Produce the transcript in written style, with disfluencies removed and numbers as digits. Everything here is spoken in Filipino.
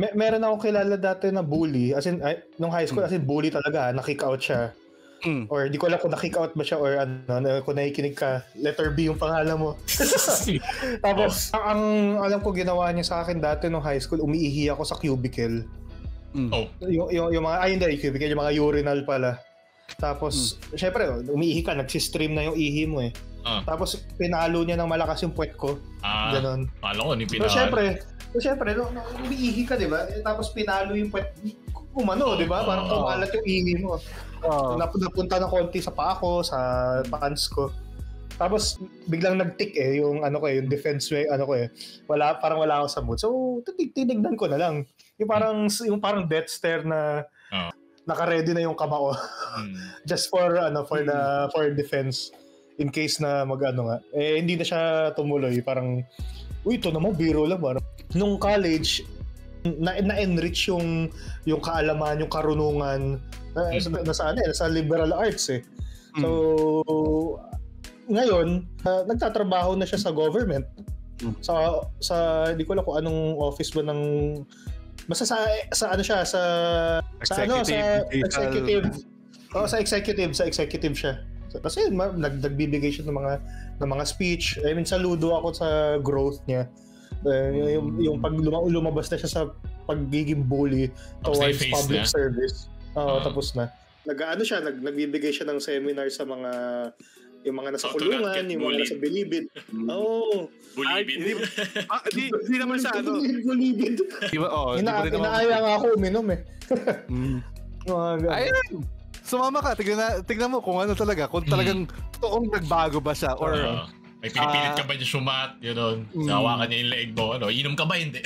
Meron akong kilala dati na bully, as in, nung high school, as in bully talaga, na-kick out siya. Or di ko alam kung na-kick out ba siya or ano, kung nakikinig ka, letter B yung pangalan mo. Tapos, ang alam ko ginawa niya sa akin dati nung high school, umiihi ako sa cubicle. Yung mga, hindi, cubicle, yung mga urinal pala. Tapos, syempre, umiihi ka, nagsistream na yung ihi mo eh. Tapos, pinalo niya ng malakas yung puwet ko. Ganon. Alam ko, ni pinalo. So, syempre, umiihi ka, di ba? Tapos, pinalo yung puwet, umano, di ba? Parang kumalat yung ihi mo. Napunta na konti sa paa ko, sa pants ko. Tapos biglang nag-tick yung ano ko yung defense way ano ko parang wala ako sa mood. So tinignan ko na lang. Yung parang death stare na naka-ready na yung kamao. Just for defense in case na mag-ano nga. Hindi na siya tumuloy, parang ito naman biro lang parang. Nung college na-enrich yung kaalaman, yung karunungan sa liberal arts eh. So ngayon nagtatrabaho na siya sa government. Sa hindi ko alam kung anong office ba ng basta sa ano siya sa executive. Sa executive siya. Kasi nagbibigay siya ng mga speech. I mean saludo ako sa growth niya. Yung pag lumabas na siya sa pagiging bully towards public service. Tapos na. Nagbibigay siya ng seminar sa yung mga nasa kulungan, yung mga nasa bilibid. Bulibid. Hindi naman siya ano. Bulibid. Inaaya nga ako uminom eh. Ayun. Sumama ka, tignan mo kung ano talaga, kung talagang toong nagbago ba siya or may pinipilit ka ba niya sumat, yun. Hawakan niya yung leg mo, inom ka ba? Hindi.